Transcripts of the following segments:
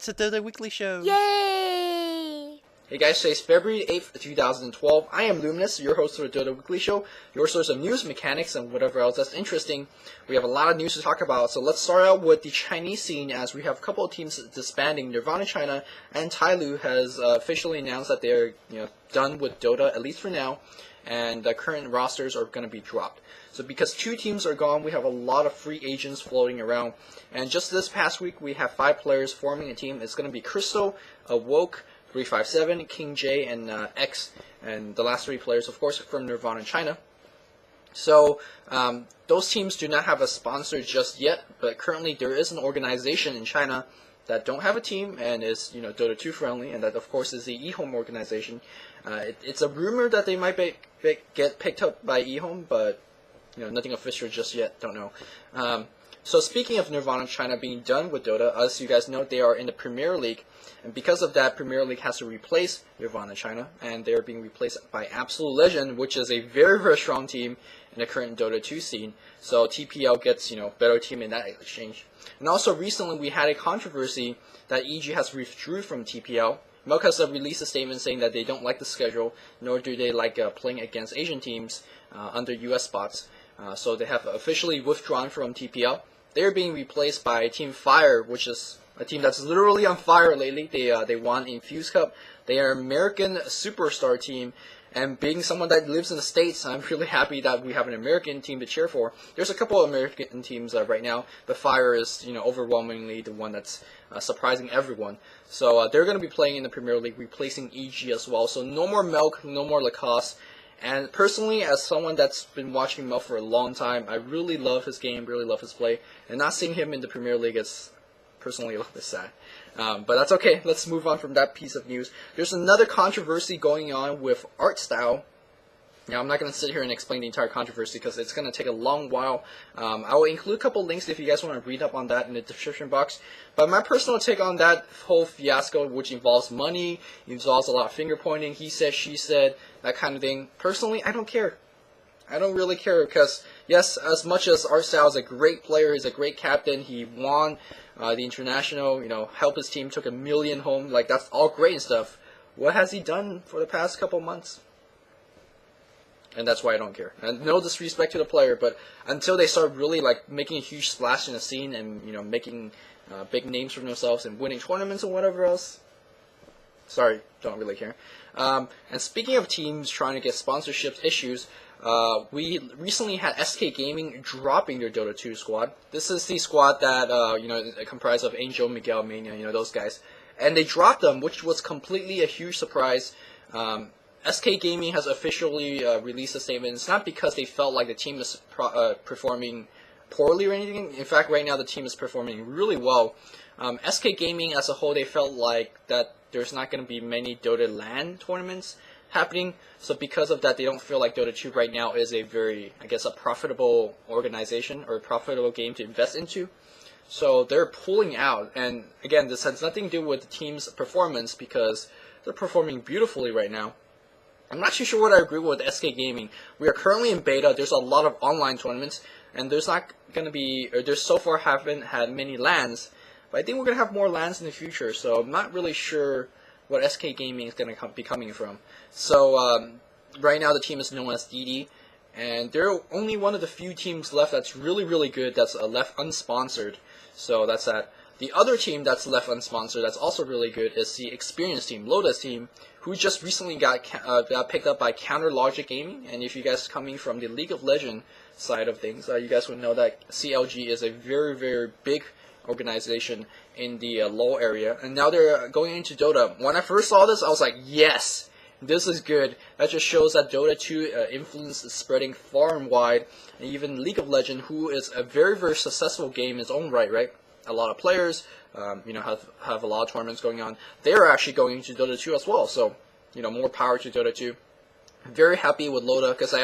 It's a Dota Weekly Show. Yay! Hey guys, today's February 8th, 2012. I am Luminous, your host for the Dota Weekly Show, your source of news, mechanics, and whatever else that's interesting. We have a lot of news to talk about, so let's start out with the Chinese scene, as we have a couple of teams disbanding. Nirvana China and Tyloo has officially announced that they're done with Dota, at least for now, and the current rosters are going to be dropped. So because two teams are gone, we have a lot of free agents floating around. And just this past week, we have 5 players forming a team. It's going to be Crystal, Awoke, 357, King J, and X. And the last 3 players, of course, are from Nirvana China. So those teams do not have a sponsor just yet, but currently there is an organization in China that don't have a team and is Dota 2 friendly, and that of course is the eHome organization. It's a rumor that they might get picked up by eHome, but nothing official just yet. Don't know. So speaking of Nirvana China being done with Dota, as you guys know, they are in the Premier League, and because of that, Premier League has to replace Nirvana China, and they are being replaced by Absolute Legend, which is a very, very strong team in the current Dota 2 scene. So TPL gets better team in that exchange. And also recently we had a controversy that EG has withdrew from TPL. Milk has released a statement saying that they don't like the schedule, nor do they like playing against Asian teams under US spots. So they have officially withdrawn from TPL. They're being replaced by Team Fire, which is a team that's literally on fire lately. They won in Fuse Cup. They are an American superstar team, and being someone that lives in the States, I'm really happy that we have an American team to cheer for. There's a couple of American teams right now, but Fire is overwhelmingly the one that's surprising everyone. So they're going to be playing in the Premier League, replacing EG as well. So no more Milk, no more Lacoste. And personally, as someone that's been watching Mel for a long time, I really love his game, really love his play. And not seeing him in the Premier League is personally a little bit sad. But that's okay. Let's move on from that piece of news. There's another controversy going on with Artstyle. Now, I'm not going to sit here and explain the entire controversy because it's going to take a long while. I will include a couple links if you guys want to read up on that in the description box. But my personal take on that whole fiasco, which involves money, involves a lot of finger pointing, he said, she said, that kind of thing. Personally, I don't care. I don't really care because, yes, as much as Artstyle is a great player, he's a great captain, he won the international, helped his team, took 1 million home, like that's all great and stuff. What has he done for the past couple months? And that's why I don't care. And no disrespect to the player, but until they start really making a huge splash in the scene and making big names for themselves and winning tournaments and whatever else, sorry, don't really care. And speaking of teams trying to get sponsorship issues, we recently had SK Gaming dropping their Dota 2 squad. This is the squad that comprised of Angel, Miguel, Mania, those guys, and they dropped them, which was completely a huge surprise. SK Gaming has officially released a statement. It's not because they felt like the team is performing poorly or anything. In fact, right now the team is performing really well. SK Gaming as a whole, they felt like that there's not going to be many Dota LAN tournaments happening. So because of that, they don't feel like Dota 2 right now is a very, a profitable organization or a profitable game to invest into. So they're pulling out. And again, this has nothing to do with the team's performance because they're performing beautifully right now. I'm not too sure what I agree with SK Gaming. We are currently in beta. There's a lot of online tournaments, and there's not going to be, or there's so far haven't had many LANs, but I think we're going to have more LANs in the future, so I'm not really sure what SK Gaming is going to be coming from. So right now the team is known as DD, and they're only one of the few teams left that's really, really good that's left unsponsored, so that's that. The other team that's left unsponsored that's also really good is the experienced team, Loda's team, who just recently got picked up by Counter Logic Gaming. And if you guys coming from the League of Legends side of things, you guys would know that CLG is a very, very big organization in the LoL area. And now they're going into Dota. When I first saw this, I was like, yes, this is good. That just shows that Dota 2 influence is spreading far and wide. And even League of Legends, who is a very, very successful game in its own right? A lot of players, have a lot of tournaments going on. They're actually going into Dota 2 as well, so, more power to Dota 2. I'm very happy with Loda, because I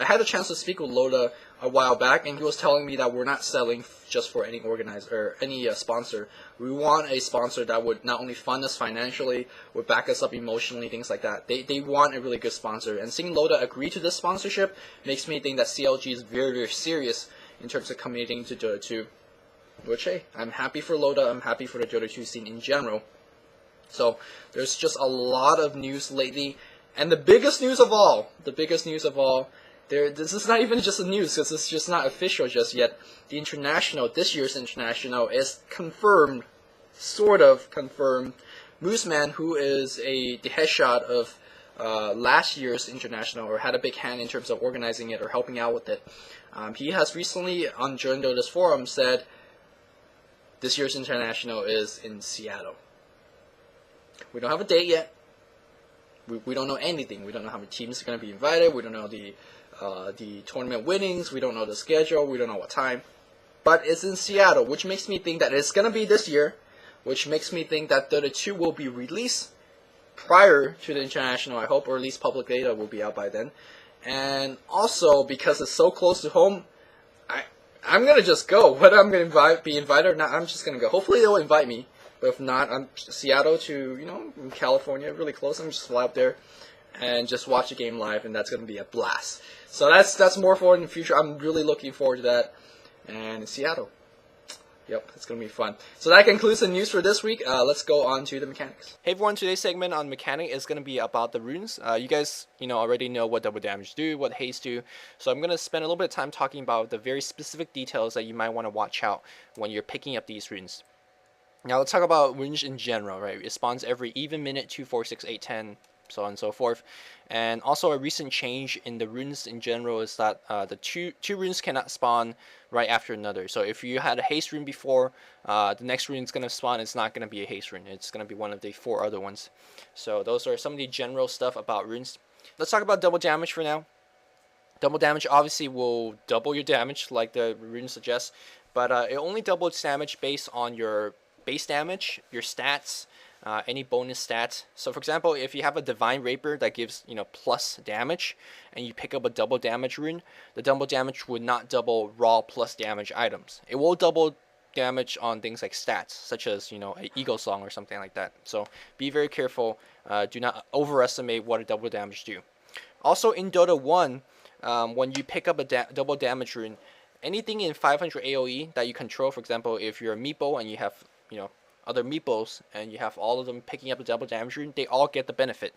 had the chance to speak with Loda a while back, and he was telling me that we're not selling just for any organizer or any sponsor. We want a sponsor that would not only fund us financially, would back us up emotionally, things like that. They want a really good sponsor, and seeing Loda agree to this sponsorship makes me think that CLG is very, very serious in terms of committing to Dota 2. which, hey, I'm happy for Dota, I'm happy for the Dota 2 scene in general. So there's just a lot of news lately, and the biggest news of all, this is not even just the news, because it's just not official just yet. This year's international is confirmed, sort of confirmed. Mooseman, who is the headshot of last year's international, or had a big hand in terms of organizing it or helping out with it, he has recently on During Dota's forum said this year's international is in Seattle. We don't have a date yet. We don't know anything. We don't know how many teams are going to be invited. We don't know the tournament winnings. We don't know the schedule. We don't know what time. But it's in Seattle, which makes me think that it's going to be this year, which makes me think that Dota 2 will be released prior to the international, I hope, or at least public data will be out by then. And also, because it's so close to home, I'm going to just go. Whether I'm going to be invited or not, I'm just going to go. Hopefully they'll invite me. But if not, I'm Seattle to, California, really close. I'm just fly up there and just watch the game live, and that's going to be a blast. So that's more for in the future. I'm really looking forward to that. And Seattle. Yep, it's going to be fun. So that concludes the news for this week. Let's go on to the mechanics. Hey everyone, today's segment on mechanic is going to be about the runes. You guys, already know what double damage do, what haste do. So I'm going to spend a little bit of time talking about the very specific details that you might want to watch out when you're picking up these runes. Now let's talk about runes in general, right? It spawns every even minute, 2, 4, 6, 8, 10, so on and so forth. And also a recent change in the runes in general is that the two runes cannot spawn right after another. So if you had a haste rune before, the next rune is going to spawn, it's not going to be a haste rune. It's going to be one of the 4 other ones. So those are some of the general stuff about runes. Let's talk about double damage for now. Double damage obviously will double your damage like the rune suggests, but it only doubles damage based on your base damage, your stats, any bonus stats. So for example, if you have a Divine Rapier that gives plus damage, and you pick up a double damage rune, the double damage would not double raw plus damage items. It will double damage on things like stats, such as an Eagle Song or something like that. So be very careful. Do not overestimate what a double damage do. Also in Dota 1, when you pick up a double damage rune, anything in 500 AoE that you control, for example, if you're a meeple and you have other meeples, and you have all of them picking up a double damage rune, they all get the benefit.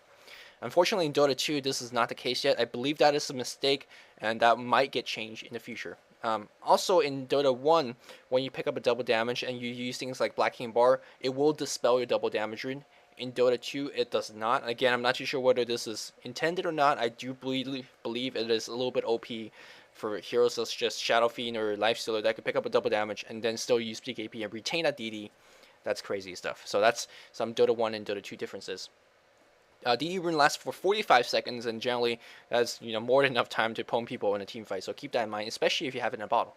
Unfortunately, in Dota 2, this is not the case yet. I believe that is a mistake, and that might get changed in the future. Also, in Dota 1, when you pick up a double damage and you use things like Black King Bar, it will dispel your double damage rune. In Dota 2, it does not. Again, I'm not too sure whether this is intended or not. I do believe it is a little bit OP for heroes such as Shadow Fiend or Lifestealer that could pick up a double damage and then still use peak AP and retain that DD. That's crazy stuff. So that's some Dota 1 and Dota 2 differences. DD rune lasts for 45 seconds, and generally that's more than enough time to pwn people in a team fight. So keep that in mind, especially if you have it in a bottle.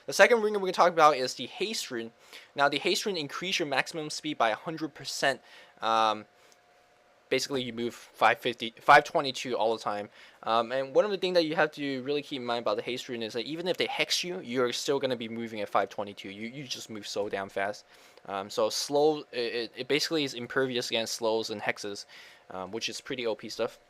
The second rune we're going to talk about is the haste rune. Now the haste rune increases your maximum speed by 100%. Basically, you move 522 all the time. And one of the things that you have to really keep in mind about the haste rune is that even if they hex you, you're still going to be moving at 522. You just move so damn fast. So slow, it basically is impervious against slows and hexes, which is pretty OP stuff.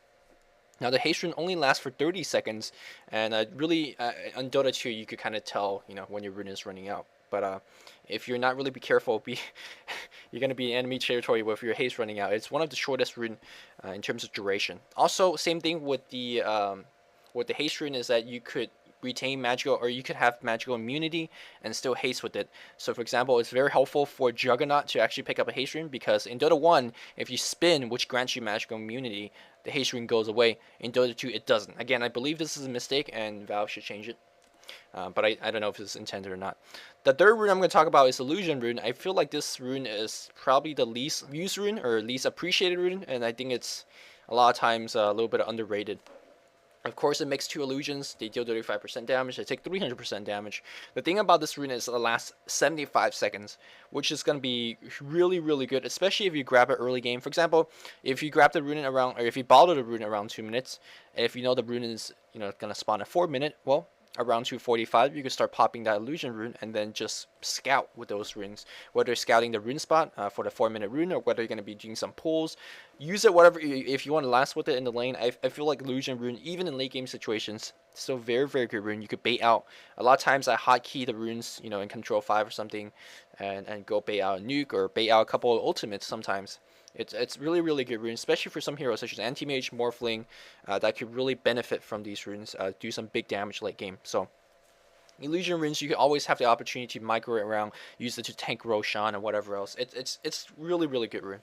Now the haste rune only lasts for 30 seconds, and really on Dota 2 you could kind of tell when your rune is running out. But if you're not really careful, you're going to be in enemy territory with your haste running out. It's one of the shortest rune in terms of duration. Also, same thing with the haste rune is that you could retain magical, or you could have magical immunity and still haste with it. So for example, it's very helpful for Juggernaut to actually pick up a haste rune, because in Dota 1, if you spin, which grants you magical immunity, the haste rune goes away. In Dota 2, it doesn't. Again, I believe this is a mistake, and Valve should change it. But I don't know if it's intended or not. The third rune I'm going to talk about is Illusion Rune. I feel like this rune is probably the least used rune, or least appreciated rune, and I think it's a lot of times a little bit underrated. Of course, it makes 2 illusions. They deal 35% damage. They take 300% damage. The thing about this rune is it lasts 75 seconds, which is going to be really, really good, especially if you grab it early game. For example, if you grab the rune around, or if you bottle the rune around 2 minutes, if the rune is going to spawn at 4 minutes, well, around 2:45, you can start popping that illusion rune and then just scout with those runes. Whether you're scouting the rune spot for the 4-minute rune, or whether you're going to be doing some pulls, use it whatever. If you want to last with it in the lane, I feel like illusion rune, even in late game situations, Still very, very good rune. You could bait out. A lot of times I hotkey the runes, you know, in Control 5 or something, and go bait out a nuke or bait out a couple of ultimates sometimes. It's really, really good rune, especially for some heroes such as Anti-Mage, Morphling, that could really benefit from these runes, do some big damage late game. So illusion runes, you can always have the opportunity to micro it around, use it to tank Roshan and whatever else. It's really, really good rune.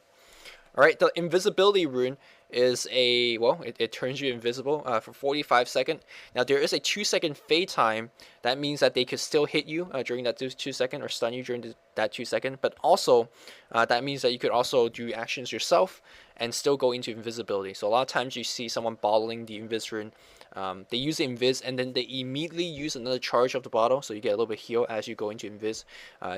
Alright, the invisibility rune is a, well, it turns you invisible for 45 seconds. Now there is a 2-second fade time. That means that they could still hit you during that 2 seconds or stun you during that 2 seconds. But also, that means that you could also do actions yourself and still go into invisibility. So a lot of times you see someone bottling the invis rune. They use the invis and then they immediately use another charge of the bottle, so you get a little bit heal as you go into invis.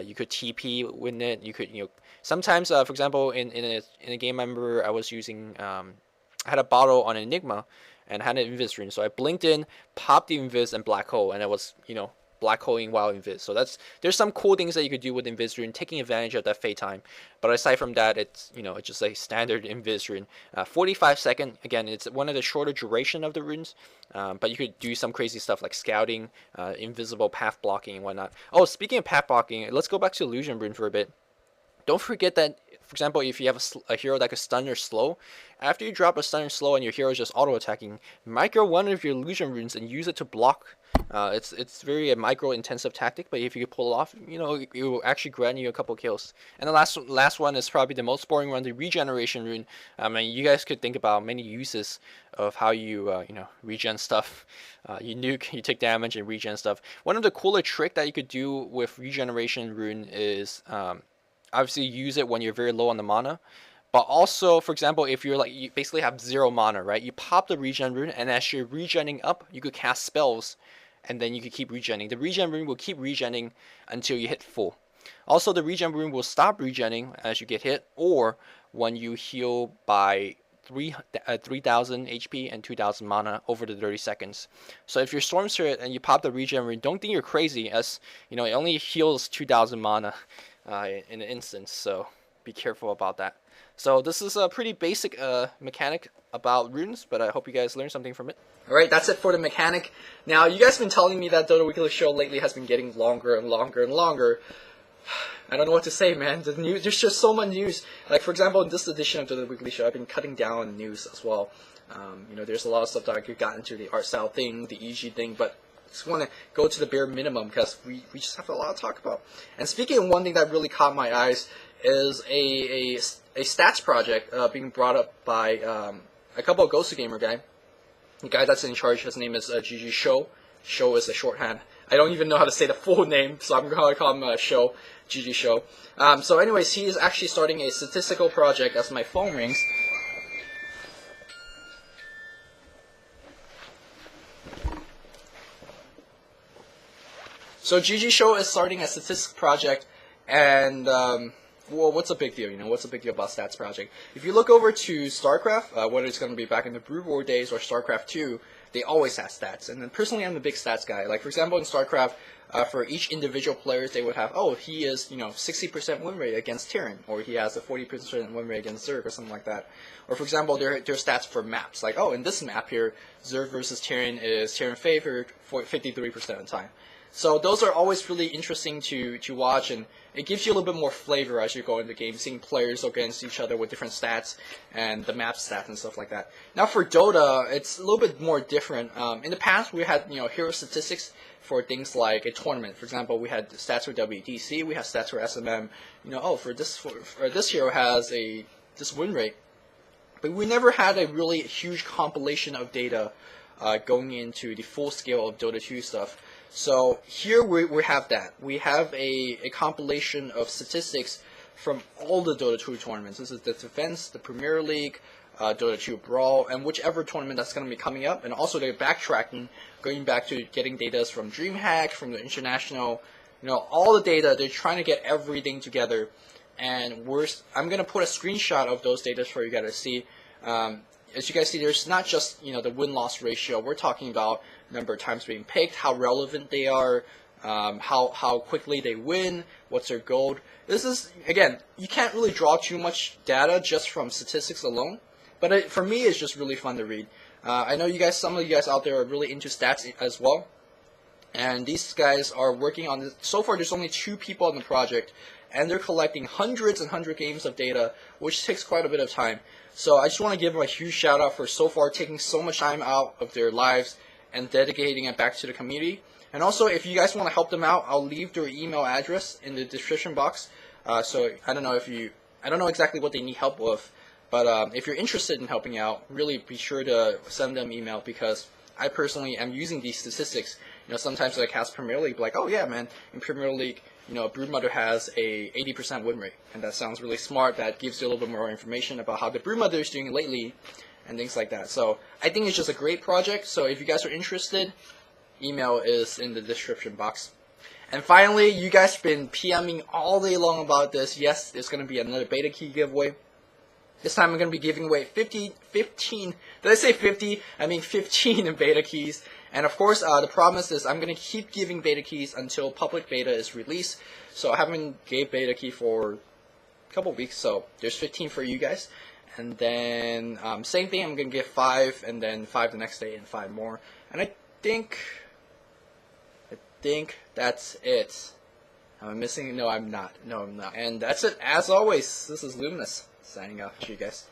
You could TP with it. You could, you know, sometimes, for example, in a game I remember I was using, I had a bottle on Enigma and had an invis rune, so I blinked in, popped the invis and black hole, and it was, you know, black holing while invis. So there's some cool things that you could do with invis rune, taking advantage of that fade time. But aside from that, it's, you know, it's just a standard invis rune. 45 seconds. Again, it's one of the shorter duration of the runes, but you could do some crazy stuff like scouting, invisible path blocking and whatnot. Oh, speaking of path blocking, let's go back to illusion rune for a bit. Don't forget that, for example, if you have a hero that can stun or slow, after you drop a stun or slow and your hero is just auto-attacking, micro one of your illusion runes and use it to block. It's very a micro-intensive tactic, but if you can pull it off, you know, it will actually grant you a couple kills. And the last one is probably the most boring one, the regeneration rune. I mean, you guys could think about many uses of how you, you know, regen stuff. You nuke, you take damage, and regen stuff. One of the cooler trick that you could do with regeneration rune is, obviously use it when you're very low on the mana, but also, for example, if you're like, you basically have 0 mana, right? You pop the regen rune, and as you're regenning up, you could cast spells, and then you could keep regenning. The regen rune will keep regenning until you hit full. Also, the regen rune will stop regenning as you get hit, or when you heal by 3,000 HP and 2,000 mana over the 30 seconds. So if you're Storm Spirit and you pop the regen rune, don't think you're crazy, as you know, it only heals 2,000 mana in an instance, so be careful about that. So this is a pretty basic mechanic about runes, but I hope you guys learned something from it. Alright, that's it for the mechanic. Now, you guys have been telling me that Dota Weekly Show lately has been getting longer and longer and longer. I don't know what to say, man. The news, there's just so much news. Like, for example, in this edition of Dota Weekly Show, I've been cutting down on news as well. You know, there's a lot of stuff that I could got into, the Artstyle thing, the EG thing, but just want to go to the bare minimum because we just have a lot to talk about. And speaking of one thing that really caught my eyes is a stats project being brought up by a couple of Ghost Gamer guy. The guy that's in charge, his name is GG Show. Show is a shorthand. I don't even know how to say the full name, so I'm going to call him Show, GG Show. So anyways, he is actually starting a statistical project as my phone rings. So GG Show is starting a statistics project, and well, what's a big deal? You know, what's a big deal about stats project? If you look over to StarCraft, whether it's going to be back in the Brood War days or StarCraft 2, they always have stats. And then personally, I'm a big stats guy. Like, for example, in StarCraft, for each individual players, they would have, oh, he is, you know, 60% win rate against Terran, or he has a 40% win rate against Zerg, or something like that. Or, for example, there are stats for maps. Like, oh, in this map here, Zerg versus Terran is Terran favored for 53% of the time. So those are always really interesting to watch, and it gives you a little bit more flavor as you go into the game, seeing players against each other with different stats and the map stats and stuff like that. Now for Dota, it's a little bit more different. In the past, we had, you know, hero statistics for things like a tournament. For example, we had stats for WTC, we have stats for SMM. You know, oh, for this hero has this win rate, but we never had a really huge compilation of data going into the full scale of Dota 2 stuff. So here we have that. We have a compilation of statistics from all the Dota 2 tournaments. This is the Defense, the Premier League, Dota 2 Brawl, and whichever tournament that's going to be coming up. And also they're backtracking, going back to getting data from DreamHack, from the International, you know, all the data. They're trying to get everything together. And I'm going to put a screenshot of those data for you guys to see. As you guys see, there's not just, you know, the win-loss ratio. We're talking about number of times being picked, how relevant they are, how quickly they win, what's their gold. This is, again, you can't really draw too much data just from statistics alone, but for me, it's just really fun to read. I know some of you guys out there are really into stats as well. And these guys are working on this. So far, there's only 2 people on the project, and they're collecting hundreds and hundred games of data, which takes quite a bit of time. So I just want to give them a huge shout out for so far taking so much time out of their lives and dedicating it back to the community. And also, if you guys want to help them out, I'll leave their email address in the description box. So I don't know exactly what they need help with, but if you're interested in helping out, really be sure to send them email, because I personally am using these statistics. Sometimes I cast Premier League, like, oh yeah, man, in Premier League, Broodmother has a 80% win rate, and that sounds really smart. That gives you a little bit more information about how the Broodmother is doing lately, and things like that. So I think it's just a great project. So if you guys are interested, email is in the description box. And finally, you guys have been PMing all day long about this. Yes, there's going to be another Betakey giveaway. This time I'm going to be giving away 15, did I say 50? I mean 15 Betakeys. And of course, the promise is I'm going to keep giving Betakeys until public beta is released. So I haven't gave Betakey for a couple weeks, so there's 15 for you guys. And then same thing, I'm going to give 5, and then 5 the next day, and 5 more. And I think that's it. Am I missing? No, I'm not. And that's it. As always, this is Luminous signing off. See you guys.